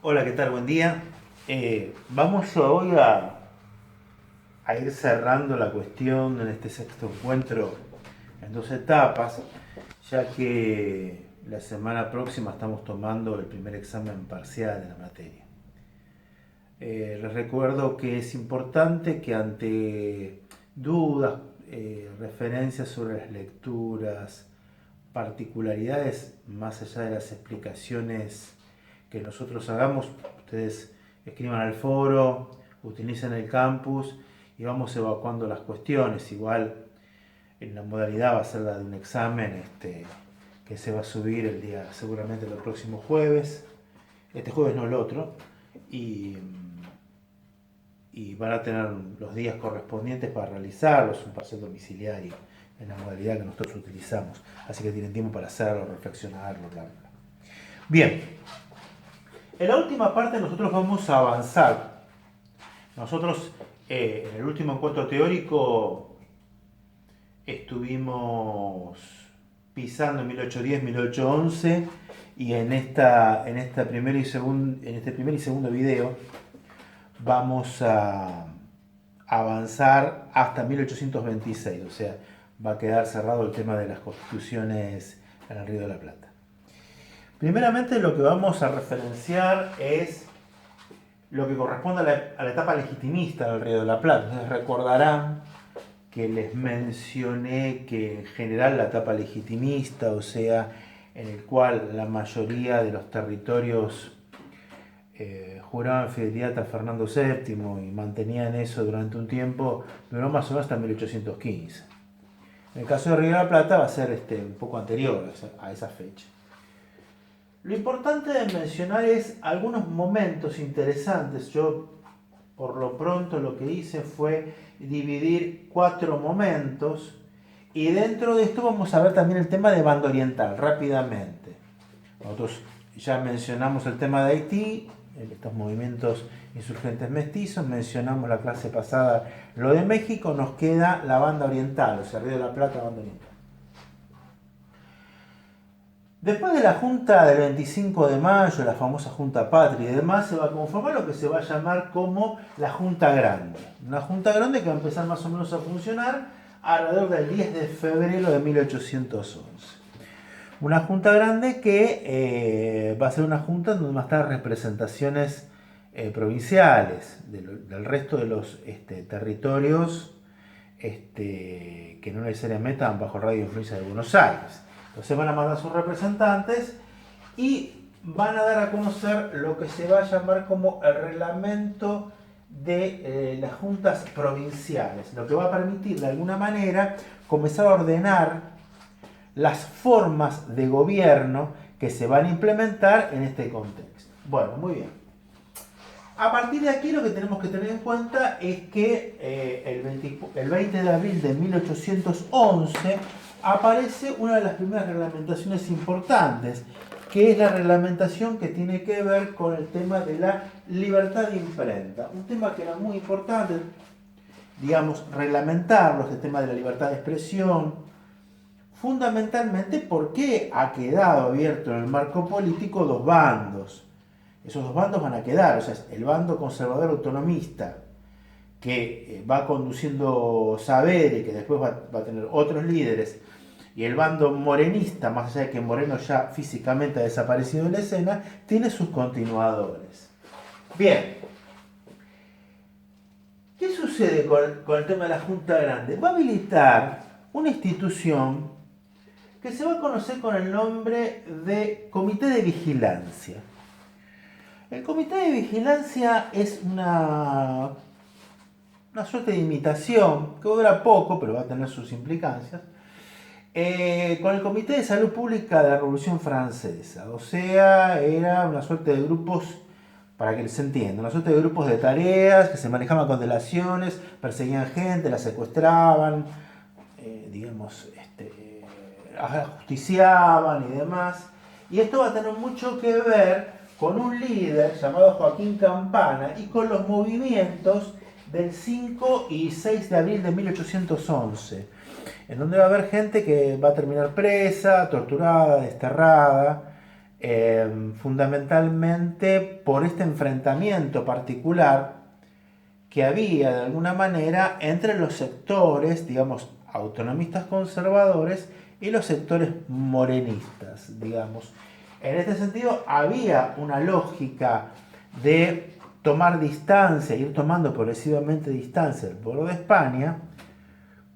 Hola, ¿qué tal? Buen día. Vamos hoy a ir cerrando la cuestión en este sexto encuentro en dos etapas, ya que la semana próxima estamos tomando el primer examen parcial de la materia. Les recuerdo que es importante que ante dudas, referencias sobre las lecturas, particularidades más allá de las explicaciones que nosotros hagamos, ustedes escriban al foro, utilicen el campus y vamos evacuando las cuestiones. Igual en la modalidad va a ser la de un examen que se va a subir el día, seguramente el próximo jueves, este jueves no el otro, y, y van a tener los días correspondientes para realizarlos, un parcial domiciliario en la modalidad que nosotros utilizamos. Así que tienen tiempo para hacerlo, reflexionarlo, bla, bla. Bien, en la última parte nosotros vamos a avanzar. Nosotros en el último encuentro teórico estuvimos pisando en 1810-1811 y en este primer y segundo video vamos a avanzar hasta 1826, o sea, va a quedar cerrado el tema de las constituciones en el Río de la Plata. Primeramente lo que vamos a referenciar es lo que corresponde a la etapa legitimista del Río de la Plata. Ustedes recordarán que les mencioné que en general la etapa legitimista, o sea, en el cual la mayoría de los territorios juraban fidelidad a Fernando VII y mantenían eso durante un tiempo, duró más o menos hasta 1815. En el caso de Río de la Plata va a ser un poco anterior a esa fecha. Lo importante de mencionar es algunos momentos interesantes. Yo, por lo pronto, lo que hice fue dividir 4 momentos y dentro de esto vamos a ver también el tema de banda oriental, rápidamente. Nosotros ya mencionamos el tema de Haití, estos movimientos insurgentes mestizos, mencionamos la clase pasada lo de México, nos queda la banda oriental, o sea, Río de la Plata, banda oriental. Después de la Junta del 25 de mayo, la famosa Junta Patria y demás, se va a conformar lo que se va a llamar como la Junta Grande. Una Junta Grande que va a empezar más o menos a funcionar alrededor del 10 de febrero de 1811. Una Junta Grande que va a ser una Junta donde van a estar representaciones provinciales del resto de los territorios que no necesariamente están bajo radio influencia de Buenos Aires. Entonces van a mandar sus representantes y van a dar a conocer lo que se va a llamar como el reglamento de las juntas provinciales, lo que va a permitir de alguna manera comenzar a ordenar las formas de gobierno que se van a implementar en este contexto. Bueno, muy bien. A partir de aquí lo que tenemos que tener en cuenta es que el 20 de abril de 1811 aparece una de las primeras reglamentaciones importantes, que es la reglamentación que tiene que ver con el tema de la libertad de imprenta. Un tema que era muy importante, digamos, reglamentarlo, este tema de la libertad de expresión, fundamentalmente porque ha quedado abierto en el marco político dos bandos. Esos dos bandos van a quedar, o sea, el bando conservador autonomista, que va conduciendo Saavedra y que después va a tener otros líderes, y el bando morenista, más allá de que Moreno ya físicamente ha desaparecido de la escena, tiene sus continuadores. Bien, ¿qué sucede con el tema de la Junta Grande? Va a habilitar una institución que se va a conocer con el nombre de Comité de Vigilancia. El Comité de Vigilancia es una suerte de imitación, que dura poco, pero va a tener sus implicancias, con el Comité de Salud Pública de la Revolución Francesa. O sea, era una suerte de grupos, para que se entienda, una suerte de grupos de tareas que se manejaban con delaciones, perseguían gente, la secuestraban, digamos, ajusticiaban y demás. Y esto va a tener mucho que ver con un líder llamado Joaquín Campana y con los movimientos del 5 y 6 de abril de 1811, en donde va a haber gente que va a terminar presa, torturada, desterrada, fundamentalmente por este enfrentamiento particular que había de alguna manera entre los sectores, digamos, autonomistas conservadores y los sectores morenistas, digamos. En este sentido, había una lógica de tomar distancia, ir tomando progresivamente distancia del pueblo de España,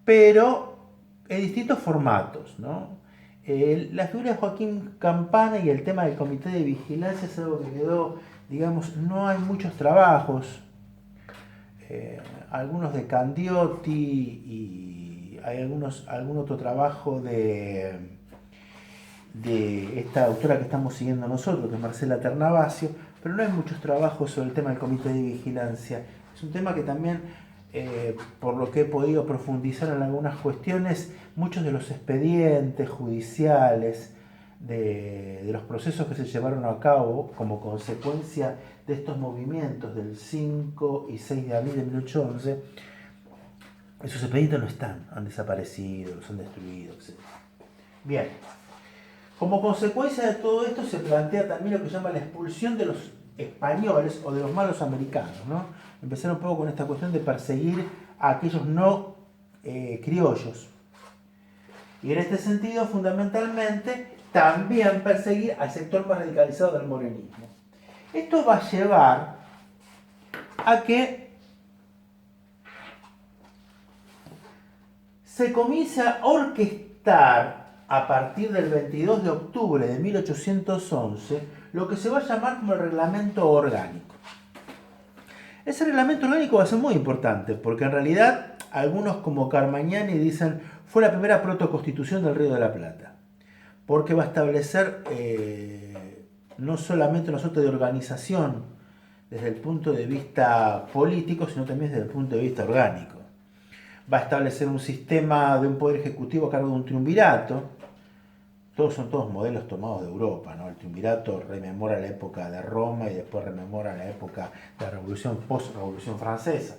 pero en distintos formatos, ¿no? La figura de Joaquín Campana y el tema del comité de vigilancia es algo que quedó, digamos, no hay muchos trabajos, algunos de Candioti y hay algún otro trabajo de esta autora que estamos siguiendo nosotros, que es Marcela Ternavasio, pero no hay muchos trabajos sobre el tema del comité de vigilancia. Es un tema que también, por lo que he podido profundizar en algunas cuestiones, muchos de los expedientes judiciales, de los procesos que se llevaron a cabo como consecuencia de estos movimientos del 5 y 6 de abril de 1811, esos expedientes no están, han desaparecido, los han destruido, etc. Bien. Como consecuencia de todo esto se plantea también lo que se llama la expulsión de los españoles o de los malos americanos, ¿no? Empezar un poco con esta cuestión de perseguir a aquellos no criollos. Y en este sentido, fundamentalmente, también perseguir al sector más radicalizado del morenismo. Esto va a llevar a que se comience a orquestar a partir del 22 de octubre de 1811, lo que se va a llamar como el reglamento orgánico. Ese reglamento orgánico va a ser muy importante, porque en realidad algunos como Carmagnani dicen fue la primera protoconstitución del Río de la Plata, porque va a establecer no solamente una suerte de organización desde el punto de vista político, sino también desde el punto de vista orgánico. Va a establecer un sistema de un poder ejecutivo a cargo de un triunvirato. Son todos modelos tomados de Europa, ¿no? El triunvirato rememora la época de Roma y después rememora la época de la Revolución, post-Revolución Francesa.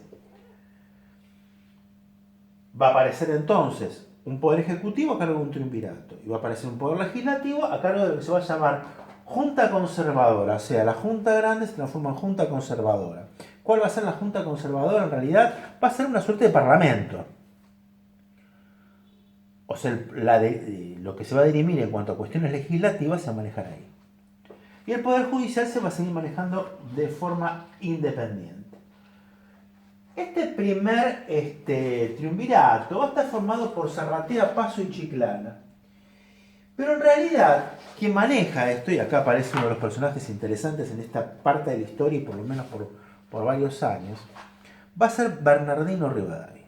Va a aparecer entonces un poder ejecutivo a cargo de un triunvirato y va a aparecer un poder legislativo a cargo de lo que se va a llamar Junta Conservadora, o sea, la Junta Grande se transforma en Junta Conservadora. ¿Cuál va a ser la Junta Conservadora? En realidad va a ser una suerte de parlamento. O sea, lo que se va a dirimir en cuanto a cuestiones legislativas se va a manejar ahí. Y el Poder Judicial se va a seguir manejando de forma independiente. Este primer triunvirato va a estar formado por Zarratea, Paso y Chiclana. Pero en realidad, quien maneja esto, y acá aparece uno de los personajes interesantes en esta parte de la historia, y por lo menos por varios años, va a ser Bernardino Rivadavia,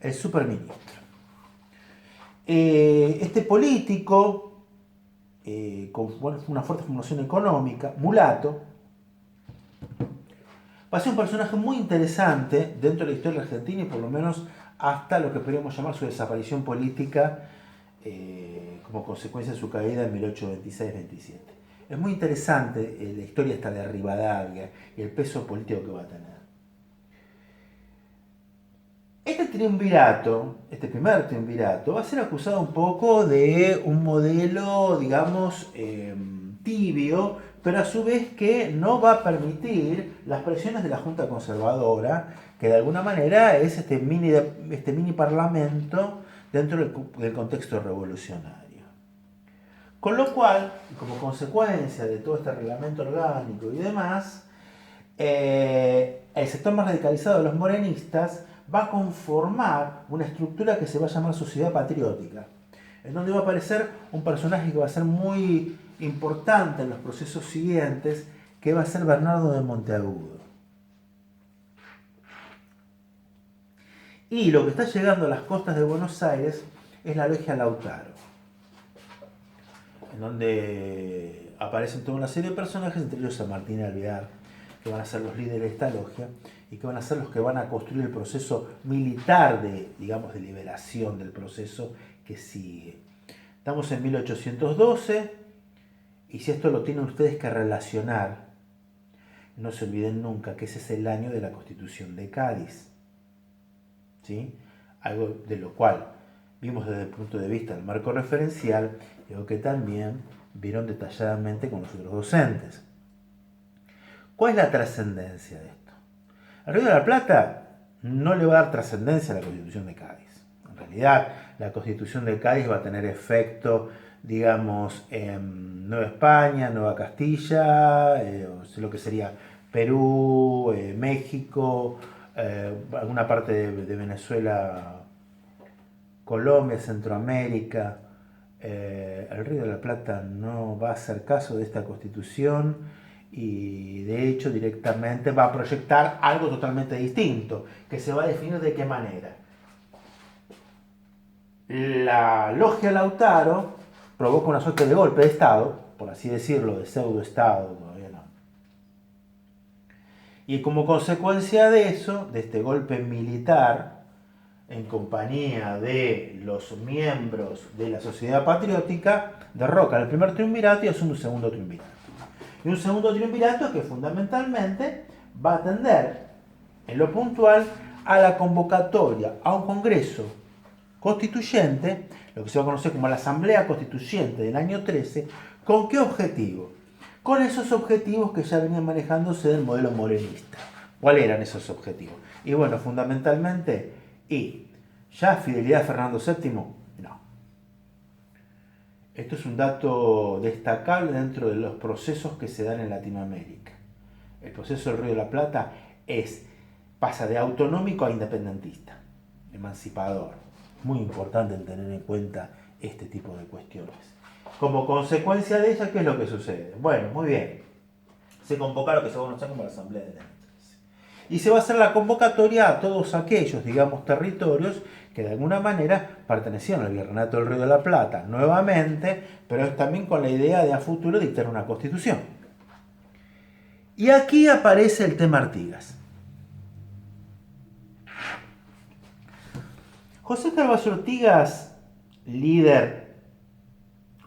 el superministro. Este político, con una fuerte formación económica, mulato, va a ser un personaje muy interesante dentro de la historia argentina y por lo menos hasta lo que podríamos llamar su desaparición política como consecuencia de su caída en 1826-27. Es muy interesante la historia esta de Rivadavia y el peso político que va a tener. Este triunvirato, este primer triunvirato, va a ser acusado un poco de un modelo, digamos, tibio, pero a su vez que no va a permitir las presiones de la Junta Conservadora, que de alguna manera es este mini parlamento dentro del contexto revolucionario. Con lo cual, como consecuencia de todo este reglamento orgánico y demás, el sector más radicalizado de los morenistas va a conformar una estructura que se va a llamar sociedad patriótica, en donde va a aparecer un personaje que va a ser muy importante en los procesos siguientes, que va a ser Bernardo de Monteagudo. Y lo que está llegando a las costas de Buenos Aires es la logia Lautaro, en donde aparecen toda una serie de personajes, entre ellos San Martín Alvear, que van a ser los líderes de esta logia y que van a ser los que van a construir el proceso militar de liberación del proceso que sigue. Estamos en 1812 y si esto lo tienen ustedes que relacionar, no se olviden nunca que ese es el año de la Constitución de Cádiz, ¿sí? Algo de lo cual vimos desde el punto de vista del marco referencial y algo que también vieron detalladamente con los otros docentes. ¿Cuál es la trascendencia de esto? El Río de la Plata no le va a dar trascendencia a la Constitución de Cádiz. En realidad, la Constitución de Cádiz va a tener efecto, digamos, en Nueva España, Nueva Castilla, lo que sería Perú, México, alguna parte de Venezuela, Colombia, Centroamérica. El Río de la Plata no va a hacer caso de esta Constitución y de hecho directamente va a proyectar algo totalmente distinto, que se va a definir de qué manera. La logia Lautaro provoca una suerte de golpe de Estado, por así decirlo, de pseudo-Estado, todavía no. Y como consecuencia de eso, de este golpe militar, en compañía de los miembros de la Sociedad Patriótica, derrocan el primer triunvirato y asume un segundo triunvirato. Y un segundo triunvirato que fundamentalmente va a atender en lo puntual a la convocatoria a un congreso constituyente, lo que se va a conocer como la Asamblea Constituyente del año 13, ¿con qué objetivo? Con esos objetivos que ya venían manejándose del modelo morenista. ¿Cuáles eran esos objetivos? Y bueno, fundamentalmente, ¿ya fidelidad a Fernando VII? No. Esto es un dato destacable dentro de los procesos que se dan en Latinoamérica. El proceso del Río de la Plata pasa de autonómico a independentista, emancipador. Muy importante tener en cuenta este tipo de cuestiones. Como consecuencia de ella, ¿qué es lo que sucede? Bueno, muy bien. Se convoca lo que se va a conocer como la Asamblea de Letras. Y se va a hacer la convocatoria a todos aquellos, digamos, territorios que de alguna manera pertenecían al Virreinato del Río de la Plata, nuevamente, pero también con la idea de a futuro dictar una constitución. Y aquí aparece el tema Artigas. José Carvallo Artigas, líder,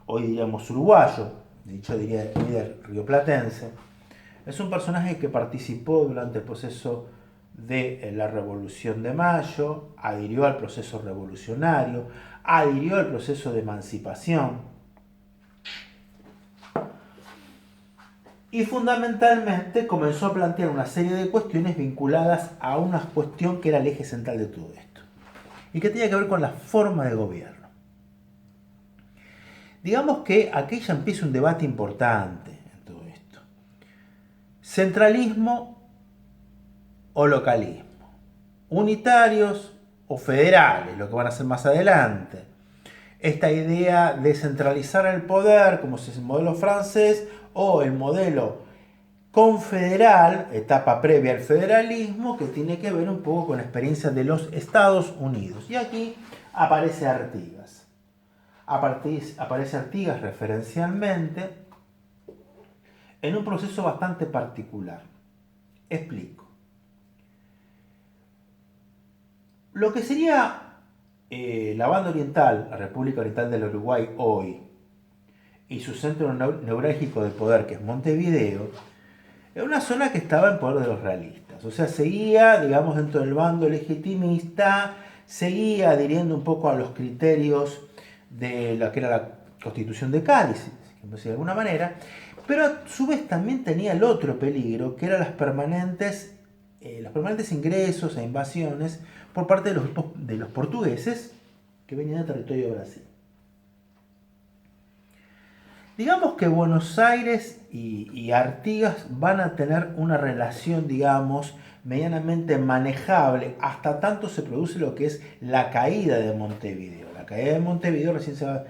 hoy diríamos uruguayo, dicho diría líder rioplatense, es un personaje que participó durante el proceso de la Revolución de Mayo, adhirió al proceso revolucionario, adhirió al proceso de emancipación y fundamentalmente comenzó a plantear una serie de cuestiones vinculadas a una cuestión que era el eje central de todo esto y que tenía que ver con la forma de gobierno. Digamos que aquí ya empieza un debate importante en todo esto. Centralismo o localismo, unitarios o federales, lo que van a hacer más adelante. Esta idea de centralizar el poder, como es el modelo francés, o el modelo confederal, etapa previa al federalismo, que tiene que ver un poco con la experiencia de los Estados Unidos. Y aquí aparece Artigas. Aparece Artigas referencialmente en un proceso bastante particular. Explico. Lo que sería la banda oriental, la República Oriental del Uruguay hoy, y su centro neurálgico de poder, que es Montevideo, era una zona que estaba en poder de los realistas. O sea, seguía, digamos, dentro del bando legitimista, seguía adhiriendo un poco a los criterios de lo que era la Constitución de Cádiz, de alguna manera, pero a su vez también tenía el otro peligro, que eran los permanentes ingresos e invasiones por parte de los portugueses que venían del territorio de Brasil. Digamos que Buenos Aires y Artigas van a tener una relación, digamos, medianamente manejable, hasta tanto se produce lo que es la caída de Montevideo. La caída de Montevideo recién se va a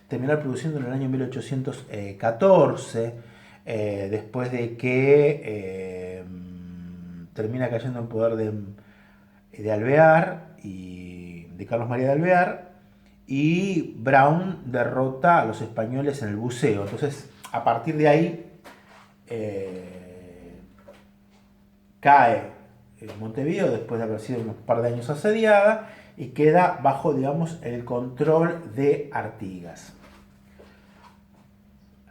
terminar produciendo en el año 1814, después de que termina cayendo en poder de Alvear y de Carlos María de Alvear, y Brown derrota a los españoles en el buceo. Entonces, a partir de ahí, cae Montevideo después de haber sido unos par de años asediada y queda bajo, digamos, el control de Artigas.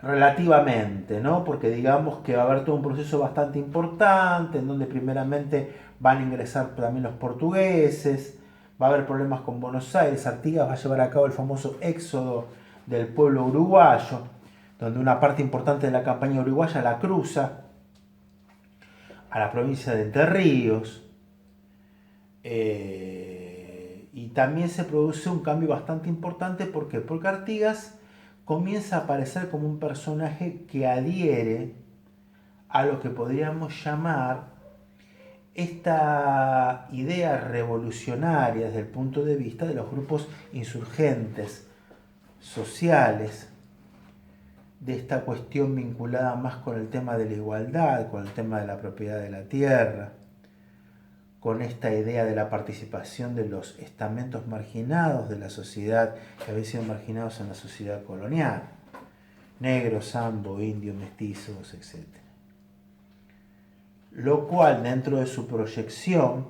Relativamente, ¿no? Porque digamos que va a haber todo un proceso bastante importante en donde primeramente van a ingresar también los portugueses, va a haber problemas con Buenos Aires, Artigas va a llevar a cabo el famoso éxodo del pueblo uruguayo, donde una parte importante de la campaña uruguaya la cruza a la provincia de Entre Ríos, y también se produce un cambio bastante importante. ¿Por qué? Porque Artigas comienza a aparecer como un personaje que adhiere a lo que podríamos llamar esta idea revolucionaria desde el punto de vista de los grupos insurgentes, sociales, de esta cuestión vinculada más con el tema de la igualdad, con el tema de la propiedad de la tierra, con esta idea de la participación de los estamentos marginados de la sociedad, que habían sido marginados en la sociedad colonial, negros, sambo, indios, mestizos, etc. Lo cual, dentro de su proyección,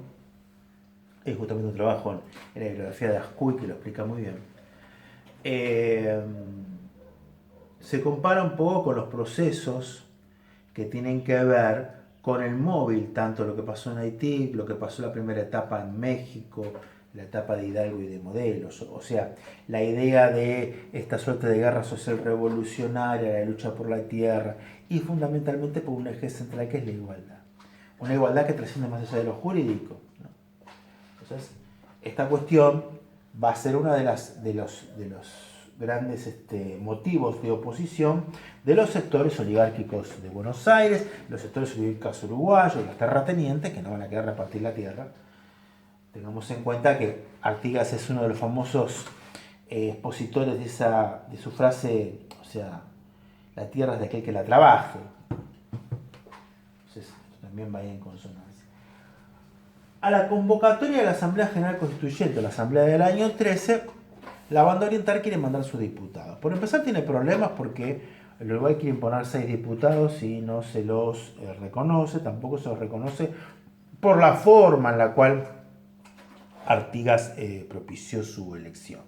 es justamente un trabajo en la bibliografía de Ascuy que lo explica muy bien, se compara un poco con los procesos que tienen que ver con el móvil, tanto lo que pasó en Haití, lo que pasó en la primera etapa en México, la etapa de Hidalgo y de Modelos, o sea, la idea de esta suerte de guerra social revolucionaria, la lucha por la tierra y fundamentalmente por un eje central que es la igualdad. Una igualdad que trasciende más allá de lo jurídico, ¿no? Entonces, esta cuestión va a ser uno de los grandes motivos de oposición de los sectores oligárquicos de Buenos Aires, los sectores oligárquicos uruguayos, los terratenientes que no van a querer repartir la tierra. Tengamos en cuenta que Artigas es uno de los famosos expositores de su frase, o sea, la tierra es de aquel que la trabaje. Entonces, también va en consonancia. A la convocatoria de la Asamblea General Constituyente, la Asamblea del año 13, la banda oriental quiere mandar sus diputados. Por empezar tiene problemas porque el Uruguay quiere imponer 6 diputados y no se los reconoce, tampoco se los reconoce por la forma en la cual Artigas propició su elección.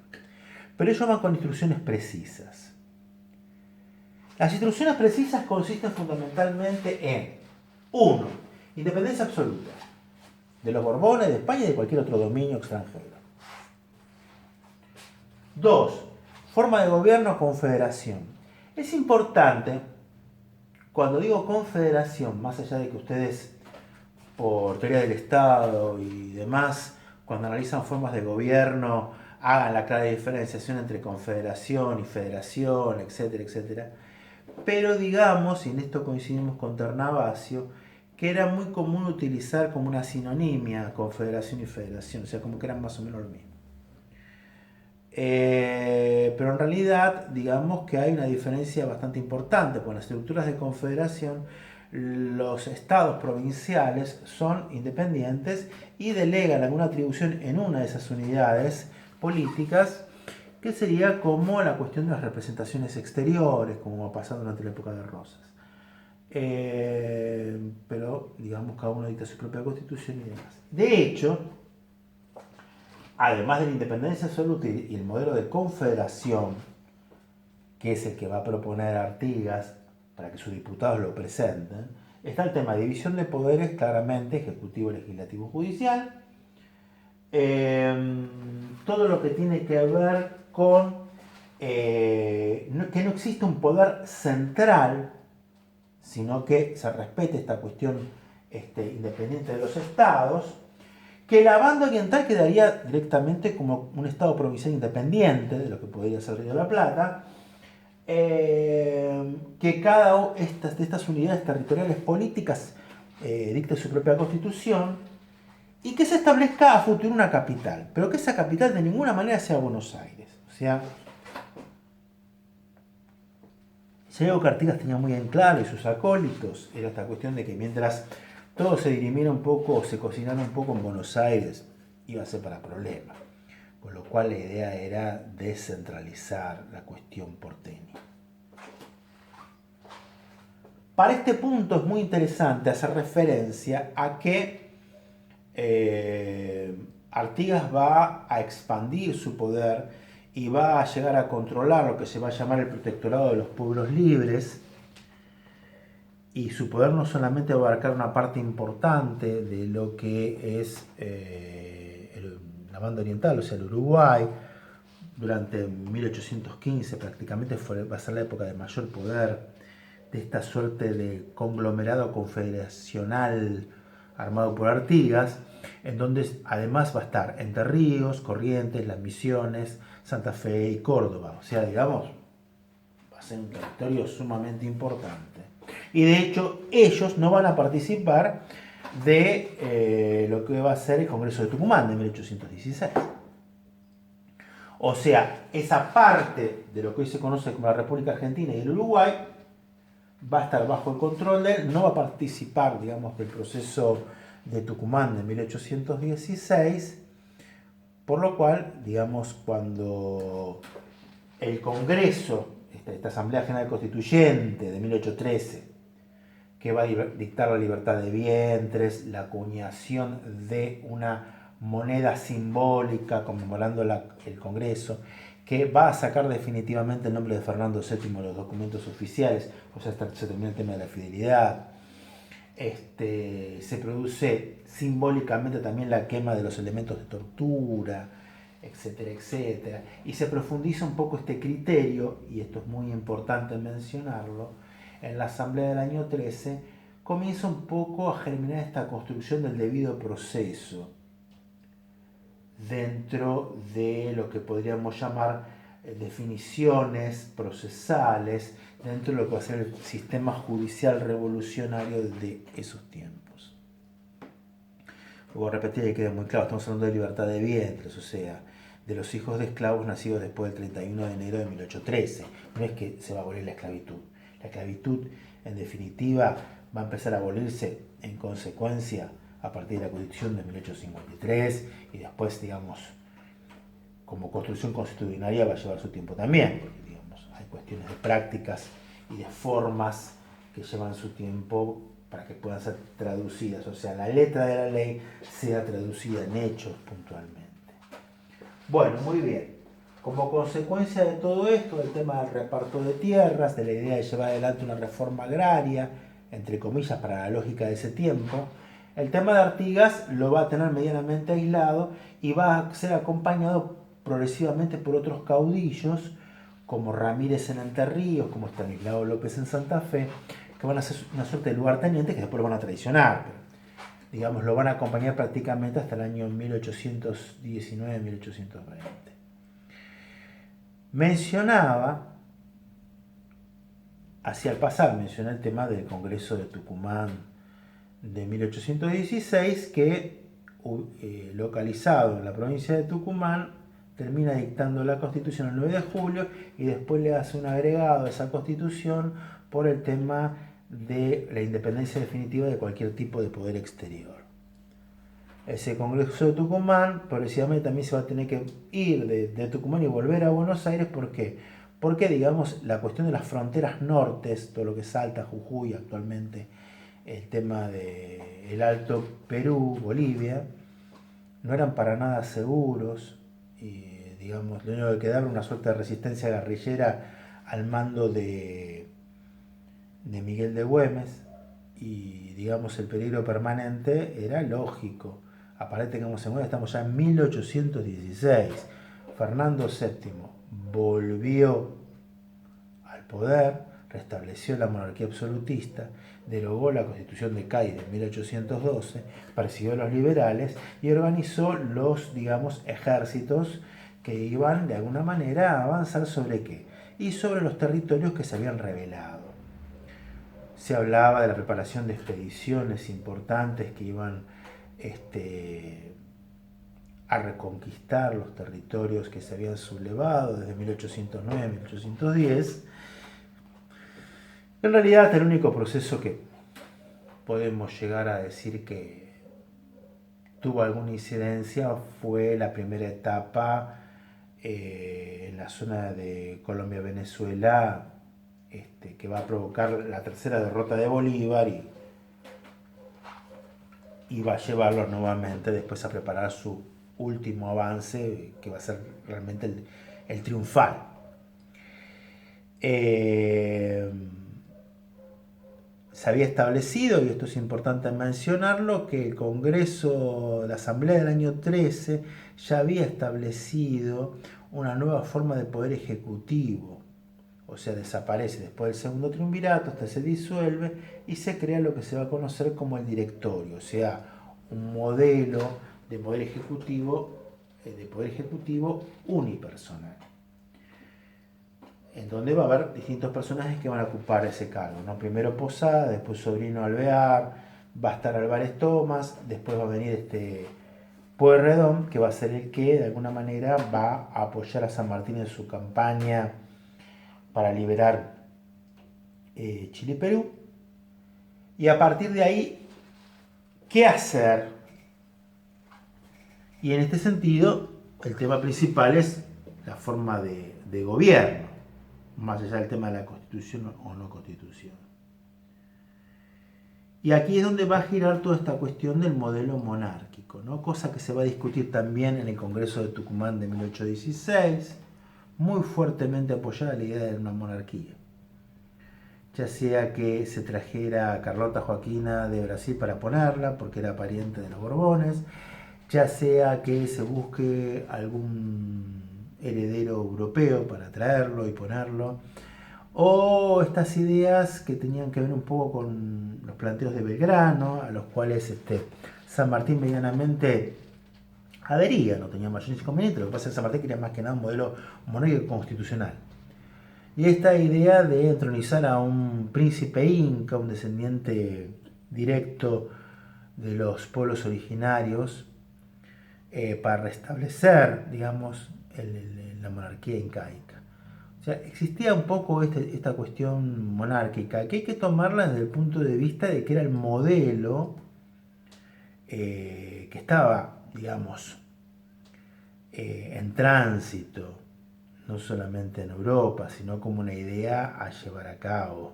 Pero ellos van con instrucciones precisas. Las instrucciones precisas consisten fundamentalmente en 1. Independencia absoluta de los Borbones, de España y de cualquier otro dominio extranjero. 2. Forma de gobierno confederación. Es importante, cuando digo confederación, más allá de que ustedes, por teoría del Estado y demás, cuando analizan formas de gobierno, hagan la clara diferenciación entre confederación y federación, etcétera, etcétera. Pero digamos, y en esto coincidimos con Ternavasio, que era muy común utilizar como una sinonimia confederación y federación, o sea, como que eran más o menos lo mismo. Pero en realidad, digamos que hay una diferencia bastante importante, porque en las estructuras de confederación los estados provinciales son independientes y delegan alguna atribución en una de esas unidades políticas, que sería como la cuestión de las representaciones exteriores, como va pasando durante la época de Rosas. Pero, digamos, cada uno dicta su propia constitución y demás. De hecho, además de la independencia absoluta y el modelo de confederación, que es el que va a proponer Artigas para que sus diputados lo presenten, está el tema de división de poderes, claramente, ejecutivo, legislativo, judicial. Todo lo que tiene que ver con que no existe un poder central, sino que se respete esta cuestión independiente de los estados, que la banda oriental quedaría directamente como un estado provincial independiente de lo que podría ser Río de la Plata, que cada de estas unidades territoriales políticas dicte su propia constitución y que se establezca a futuro una capital, pero que esa capital de ninguna manera sea Buenos Aires. O sea, si algo que Artigas tenía muy en claro y sus acólitos era esta cuestión de que mientras todo se dirimiera un poco o se cocinara un poco en Buenos Aires, iba a ser para problemas. Con lo cual la idea era descentralizar la cuestión porteña. Para este punto es muy interesante hacer referencia a que Artigas va a expandir su poder y va a llegar a controlar lo que se va a llamar el protectorado de los pueblos libres, y su poder no solamente va a abarcar una parte importante de lo que es la banda oriental, o sea, el Uruguay, durante 1815 prácticamente va a ser la época de mayor poder de esta suerte de conglomerado confederacional armado por Artigas, en donde además va a estar Entre Ríos, Corrientes, Las Misiones, Santa Fe y Córdoba. O sea, digamos, va a ser un territorio sumamente importante. Y de hecho, ellos no van a participar de lo que va a ser el Congreso de Tucumán de 1816. O sea, esa parte de lo que hoy se conoce como la República Argentina y el Uruguay va a estar bajo el control de él, no va a participar, digamos, del proceso de Tucumán de 1816, por lo cual, digamos, cuando el Congreso, esta Asamblea General Constituyente de 1813, que va a dictar la libertad de vientres, la acuñación de una moneda simbólica conmemorando el Congreso, que va a sacar definitivamente el nombre de Fernando VII de los documentos oficiales, o sea, se termina el tema de la fidelidad. Se produce simbólicamente también la quema de los elementos de tortura, etcétera, etcétera. Y se profundiza un poco este criterio, y esto es muy importante mencionarlo, en la Asamblea del año 13, comienza un poco a germinar esta construcción del debido proceso dentro de lo que podríamos llamar definiciones procesales dentro de lo que va a ser el sistema judicial revolucionario de esos tiempos. Luego repetir y queda muy claro, estamos hablando de libertad de vientres, o sea, de los hijos de esclavos nacidos después del 31 de enero de 1813. No es que se va a abolir la esclavitud. La esclavitud, en definitiva, va a empezar a abolirse en consecuencia a partir de la Constitución de 1853 y después, digamos, como construcción constitucionaria va a llevar su tiempo también, porque, digamos, hay cuestiones de prácticas y de formas que llevan su tiempo para que puedan ser traducidas, o sea, la letra de la ley sea traducida en hechos puntualmente. Bueno, muy bien. Como consecuencia de todo esto, del tema del reparto de tierras, de la idea de llevar adelante una reforma agraria, entre comillas, para la lógica de ese tiempo, el tema de Artigas lo va a tener medianamente aislado y va a ser acompañado progresivamente por otros caudillos, como Ramírez en Entre Ríos, como Estanislao López en Santa Fe, que van a ser una suerte de lugartenientes que después lo van a traicionar. Pero, digamos, lo van a acompañar prácticamente hasta el año 1819-1820. Mencionaba, hacia el pasar, mencioné el tema del Congreso de Tucumán de 1816, que localizado en la provincia de Tucumán, termina dictando la Constitución el 9 de julio y después le hace un agregado a esa Constitución por el tema de la independencia definitiva de cualquier tipo de poder exterior. Ese Congreso de Tucumán progresivamente también se va a tener que ir de Tucumán y volver a Buenos Aires. ¿Por qué? Porque, digamos, la cuestión de las fronteras nortes, todo lo que es Salta, Jujuy actualmente, el tema del Alto Perú, Bolivia, no eran para nada seguros y, digamos, lo único que quedaba era una suerte de resistencia guerrillera al mando de Miguel de Güemes y, digamos, el peligro permanente era lógico. Aparte, digamos, estamos ya en 1816. Fernando VII volvió al poder, restableció la monarquía absolutista, derogó la Constitución de Cádiz de 1812, persiguió a los liberales y organizó los, digamos, ejércitos que iban de alguna manera a avanzar sobre qué, y sobre los territorios que se habían rebelado. Se hablaba de la preparación de expediciones importantes que iban a reconquistar los territorios que se habían sublevado desde 1809 a 1810. En realidad, el único proceso que podemos llegar a decir que tuvo alguna incidencia fue la primera etapa en la zona de Colombia-Venezuela, que va a provocar la tercera derrota de Bolívar y va a llevarlo nuevamente después a preparar su último avance, que va a ser realmente el triunfal. Se había establecido, y esto es importante mencionarlo, que el Congreso, la Asamblea del año 13, ya había establecido una nueva forma de poder ejecutivo. O sea, desaparece después del segundo triunvirato, hasta se disuelve y se crea lo que se va a conocer como el directorio, o sea, un modelo de poder ejecutivo unipersonal, en donde va a haber distintos personajes que van a ocupar ese cargo, ¿no? Primero Posada, después Sobrino Alvear, va a estar Álvarez Thomas, después va a venir Pueyrredón, que va a ser el que de alguna manera va a apoyar a San Martín en su campaña para liberar Chile y Perú. Y a partir de ahí, ¿qué hacer? Y en este sentido, el tema principal es la forma de gobierno, más allá del tema de la constitución o no constitución. Y aquí es donde va a girar toda esta cuestión del modelo monárquico, ¿no? Cosa que se va a discutir también en el Congreso de Tucumán de 1816, muy fuertemente apoyada la idea de una monarquía. Ya sea que se trajera a Carlota Joaquina de Brasil para ponerla, porque era pariente de los Borbones, ya sea que se busque algún heredero europeo para traerlo y ponerlo, o estas ideas que tenían que ver un poco con los planteos de Belgrano, a los cuales San Martín medianamente adhería, no tenía mayor inconveniente. Lo que pasa es que San Martín quería más que nada un modelo monárquico constitucional. Y esta idea de entronizar a un príncipe inca, un descendiente directo de los pueblos originarios, para restablecer, digamos, la monarquía incaica. O sea, existía un poco esta cuestión monárquica, que hay que tomarla desde el punto de vista de que era el modelo que estaba, digamos, en tránsito, no solamente en Europa, sino como una idea a llevar a cabo.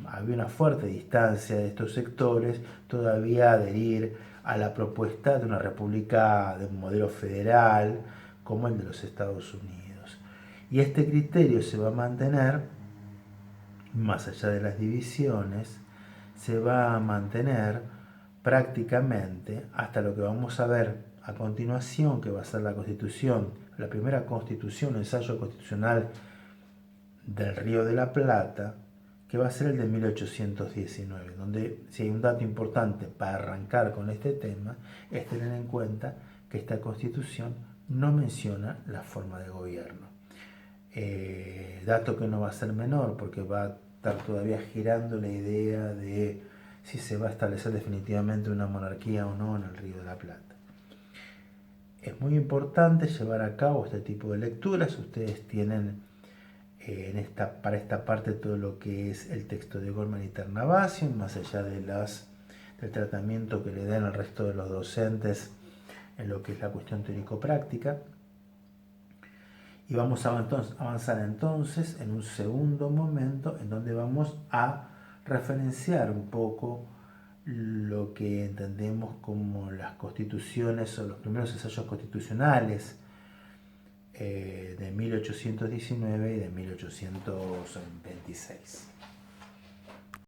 Había una fuerte distancia de estos sectores todavía a adherir a la propuesta de una república de un modelo federal como el de los Estados Unidos. Y este criterio se va a mantener, más allá de las divisiones, se va a mantener prácticamente hasta lo que vamos a ver a continuación, que va a ser la Constitución, la primera Constitución, ensayo constitucional del Río de la Plata, que va a ser el de 1819, donde si hay un dato importante para arrancar con este tema, es tener en cuenta que esta Constitución no menciona la forma de gobierno. Dato que no va a ser menor, porque va a estar todavía girando la idea de si se va a establecer definitivamente una monarquía o no en el Río de la Plata. Es muy importante llevar a cabo este tipo de lecturas. Ustedes tienen para esta parte todo lo que es el texto de Goldman y Ternavasio, más allá del tratamiento que le dan al resto de los docentes en lo que es la cuestión teórico-práctica. Y vamos a avanzar entonces en un segundo momento en donde vamos a referenciar un poco lo que entendemos como las constituciones o los primeros ensayos constitucionales de 1819 y de 1826.